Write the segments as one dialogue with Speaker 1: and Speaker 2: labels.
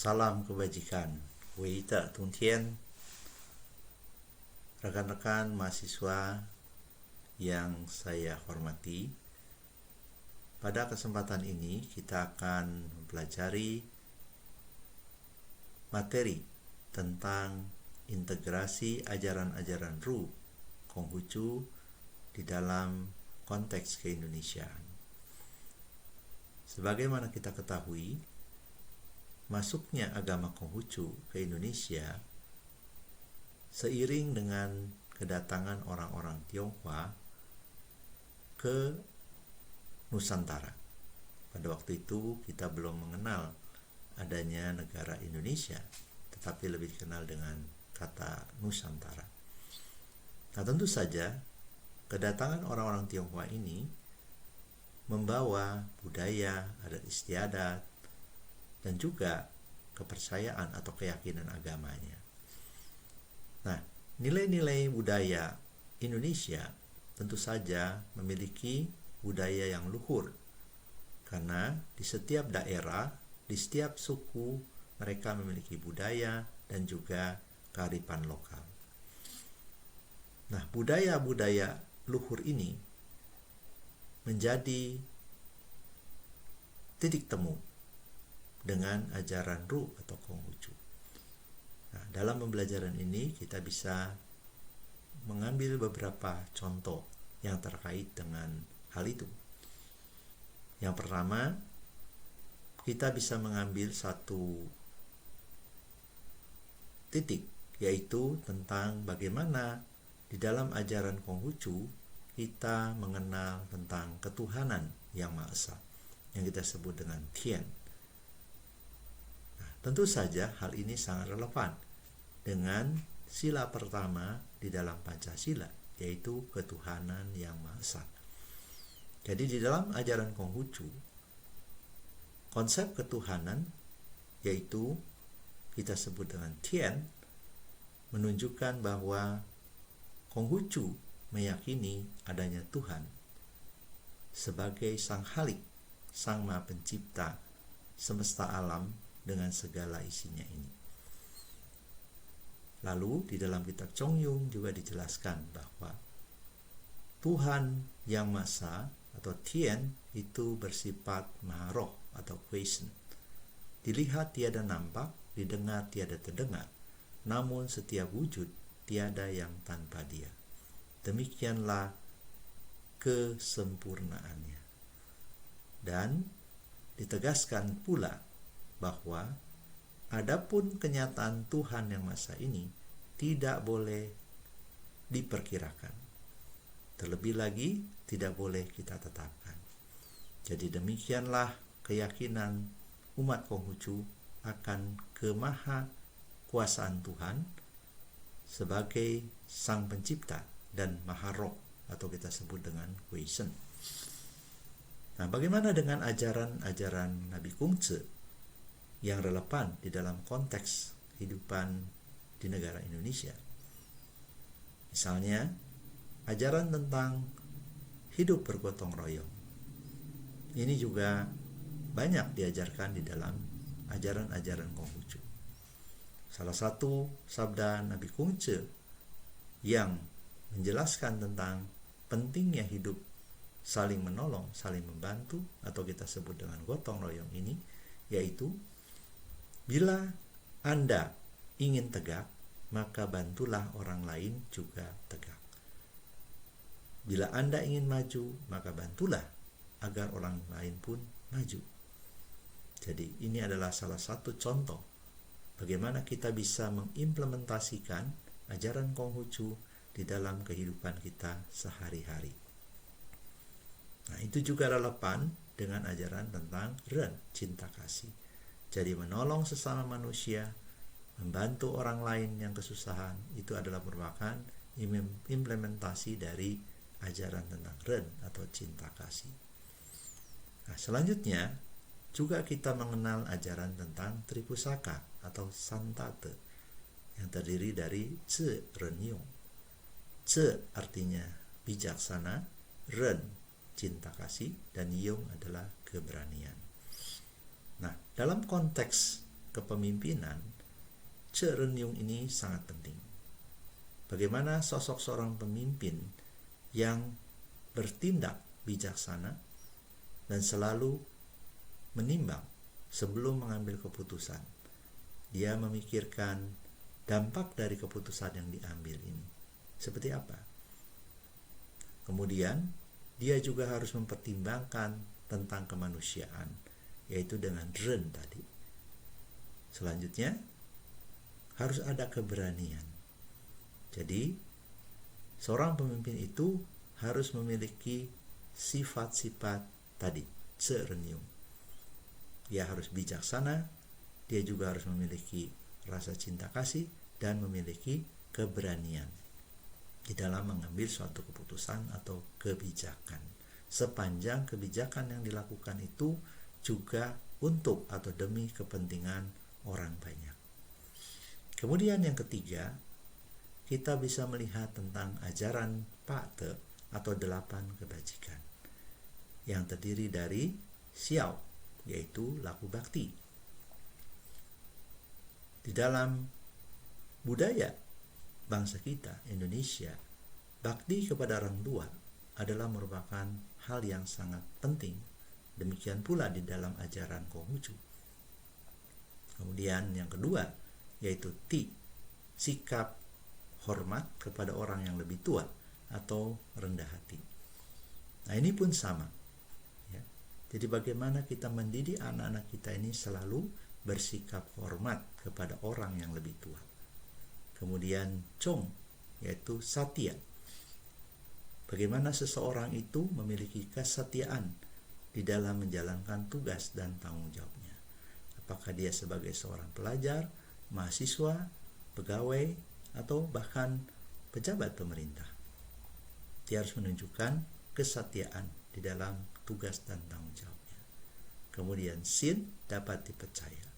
Speaker 1: Salam kebajikan, Weita Tungtian, rekan-rekan mahasiswa yang saya hormati. Pada kesempatan ini kita akan mempelajari materi tentang integrasi ajaran-ajaran Ru Konghucu di dalam konteks keindonesiaan. Sebagaimana kita ketahui, masuknya agama Konghucu ke Indonesia seiring dengan kedatangan orang-orang Tionghoa ke Nusantara. Pada waktu itu kita belum mengenal adanya negara Indonesia, tetapi lebih dikenal dengan kata Nusantara. Nah, tentu saja kedatangan orang-orang Tionghoa ini membawa budaya, adat istiadat, dan juga kepercayaan atau keyakinan agamanya. Nah, nilai-nilai budaya Indonesia tentu saja memiliki budaya yang luhur, karena di setiap daerah, di setiap suku, mereka memiliki budaya dan juga kearifan lokal. Nah, budaya-budaya luhur ini menjadi titik temu dengan ajaran Ru atau Konghucu. Nah, dalam pembelajaran ini kita bisa mengambil beberapa contoh yang terkait dengan hal itu. Yang pertama, kita bisa mengambil satu titik, yaitu tentang bagaimana di dalam ajaran Konghucu kita mengenal tentang ketuhanan yang Maha Esa, yang kita sebut dengan Tian. Tentu saja hal ini sangat relevan dengan sila pertama di dalam Pancasila, yaitu ketuhanan yang Maha Esa. Jadi di dalam ajaran Konghucu, konsep ketuhanan, yaitu kita sebut dengan Tian, menunjukkan bahwa Konghucu meyakini adanya Tuhan sebagai Sang Halik, Sang Maha Pencipta semesta alam dengan segala isinya ini. Lalu di dalam kitab Chongyun juga dijelaskan bahwa Tuhan yang Maha Esa atau Tian itu bersifat Maha Roh atau Quaescent. Dilihat tiada nampak, didengar tiada terdengar, namun setiap wujud tiada yang tanpa Dia. Demikianlah kesempurnaannya. Dan ditegaskan pula bahwa adapun kenyataan Tuhan yang Maha Esa ini tidak boleh diperkirakan. Terlebih lagi tidak boleh kita tetapkan. Jadi demikianlah keyakinan umat Konghucu akan kemaha kuasaan Tuhan sebagai Sang Pencipta dan Maha Roh atau kita sebut dengan Quaescent. Nah, bagaimana dengan ajaran-ajaran Nabi Kongce yang relevan di dalam konteks kehidupan di negara Indonesia? Misalnya, ajaran tentang hidup bergotong royong. Ini juga banyak diajarkan di dalam ajaran-ajaran Konghucu. Salah satu sabda Nabi Kongce yang menjelaskan tentang pentingnya hidup saling menolong, saling membantu, atau kita sebut dengan gotong royong ini, yaitu bila Anda ingin tegak, maka bantulah orang lain juga tegak. Bila Anda ingin maju, maka bantulah agar orang lain pun maju. Jadi ini adalah salah satu contoh bagaimana kita bisa mengimplementasikan ajaran Konghucu di dalam kehidupan kita sehari-hari. Nah, itu juga relevan dengan ajaran tentang Ren, cinta kasih. Jadi menolong sesama manusia, membantu orang lain yang kesusahan, itu adalah merupakan implementasi dari ajaran tentang Ren atau cinta kasih. Nah, selanjutnya juga kita mengenal ajaran tentang Tripusaka atau Santate yang terdiri dari Ce Ren Yong. Ce artinya bijaksana, Ren cinta kasih, dan Yong adalah keberanian. Nah, dalam konteks kepemimpinan, Cerenyung ini sangat penting. Bagaimana sosok seorang pemimpin yang bertindak bijaksana dan selalu menimbang sebelum mengambil keputusan. Dia memikirkan dampak dari keputusan yang diambil ini seperti apa. Kemudian dia juga harus mempertimbangkan tentang kemanusiaan, yaitu dengan ren tadi. Selanjutnya harus ada keberanian. Jadi seorang pemimpin itu harus memiliki sifat-sifat tadi, Cerenyung. Dia harus bijaksana, dia juga harus memiliki rasa cinta kasih dan memiliki keberanian di dalam mengambil suatu keputusan atau kebijakan. Sepanjang kebijakan yang dilakukan itu juga untuk atau demi kepentingan orang banyak. Kemudian yang ketiga, kita bisa melihat tentang ajaran Pakte atau 8 kebajikan yang terdiri dari Xiao, yaitu laku bakti. Di dalam budaya bangsa kita, Indonesia, bakti kepada orang tua adalah merupakan hal yang sangat penting. Demikian pula di dalam ajaran Konghucu. Kemudian yang kedua, yaitu Ti, sikap hormat kepada orang yang lebih tua atau rendah hati. Nah, ini pun sama. Ya. Jadi bagaimana kita mendidik anak-anak kita ini selalu bersikap hormat kepada orang yang lebih tua. Kemudian Chong, yaitu Satya. Bagaimana seseorang itu memiliki kesetiaan di dalam menjalankan tugas dan tanggung jawabnya. Apakah dia sebagai seorang pelajar, mahasiswa, pegawai, atau bahkan pejabat pemerintah. Dia harus menunjukkan kesetiaan di dalam tugas dan tanggung jawabnya. Kemudian Sin, dapat dipercaya.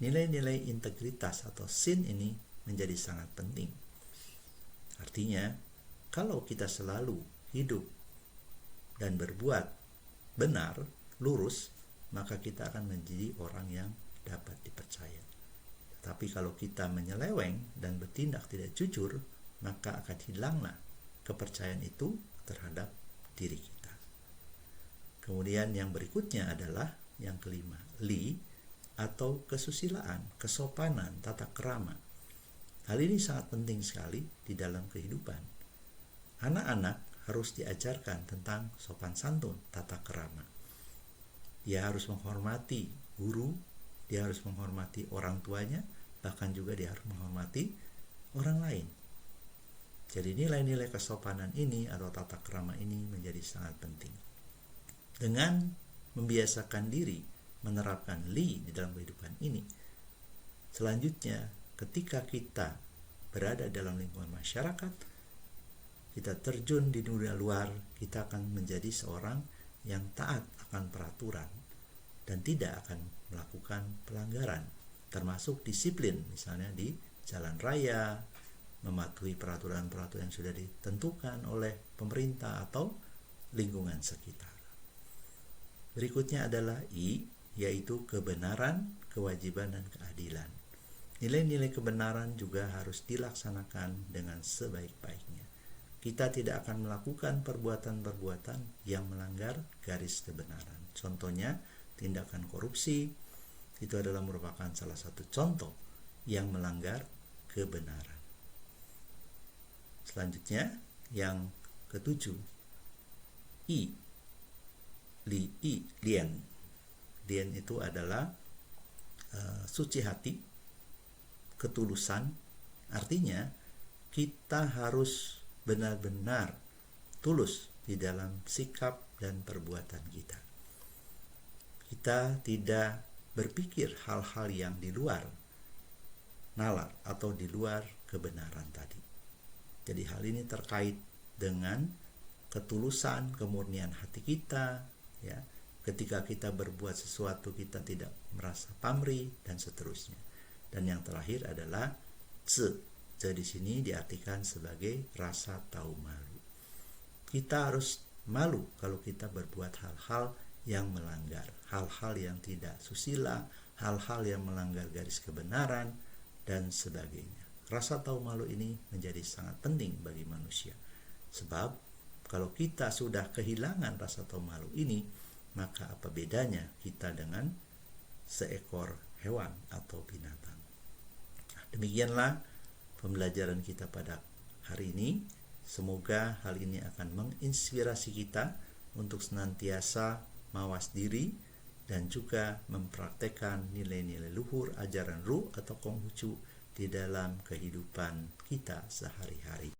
Speaker 1: Nilai-nilai integritas atau Sin ini menjadi sangat penting. Artinya, kalau kita selalu hidup dan berbuat benar, lurus, maka kita akan menjadi orang yang dapat dipercaya. Tapi kalau kita menyeleweng dan bertindak tidak jujur, maka akan hilanglah kepercayaan itu terhadap diri kita. Kemudian yang berikutnya adalah yang kelima, Li, atau kesusilaan, kesopanan, tata krama. Hal ini sangat penting sekali di dalam kehidupan. Anak-anak harus diajarkan tentang sopan santun, tata krama. Dia harus menghormati guru, dia harus menghormati orang tuanya, bahkan juga dia harus menghormati orang lain. Jadi nilai-nilai kesopanan ini atau tata krama ini menjadi sangat penting. Dengan membiasakan diri menerapkan Li di dalam kehidupan ini, selanjutnya ketika kita berada dalam lingkungan masyarakat, kita terjun di dunia luar, kita akan menjadi seorang yang taat akan peraturan dan tidak akan melakukan pelanggaran, termasuk disiplin, misalnya di jalan raya, mematuhi peraturan-peraturan yang sudah ditentukan oleh pemerintah atau lingkungan sekitar. Berikutnya adalah I, yaitu kebenaran, kewajiban, dan keadilan. Nilai-nilai kebenaran juga harus dilaksanakan dengan sebaik-baiknya. Kita tidak akan melakukan perbuatan-perbuatan yang melanggar garis kebenaran. Contohnya, tindakan korupsi, itu adalah merupakan salah satu contoh yang melanggar kebenaran. Selanjutnya, yang ketujuh, I, Li, I, Lian. Lian itu adalah suci hati, ketulusan. Artinya, kita harus benar-benar tulus di dalam sikap dan perbuatan kita. Kita tidak berpikir hal-hal yang di luar nalar atau di luar kebenaran tadi. Jadi hal ini terkait dengan ketulusan, kemurnian hati kita, ya. Ketika kita berbuat sesuatu kita tidak merasa pamrih dan seterusnya. Dan yang terakhir adalah ce. Ce di sini diartikan sebagai rasa tahu malu. Kita harus malu kalau kita berbuat hal-hal yang melanggar, hal-hal yang tidak susila, hal-hal yang melanggar garis kebenaran, dan sebagainya. Rasa tahu malu ini menjadi sangat penting bagi manusia. Sebab kalau kita sudah kehilangan rasa tahu malu ini, maka apa bedanya kita dengan seekor hewan atau binatang? Demikianlah pembelajaran kita pada hari ini. Semoga hal ini akan menginspirasi kita untuk senantiasa mawas diri dan juga mempraktekkan nilai-nilai luhur ajaran Ruh atau Konghucu di dalam kehidupan kita sehari-hari.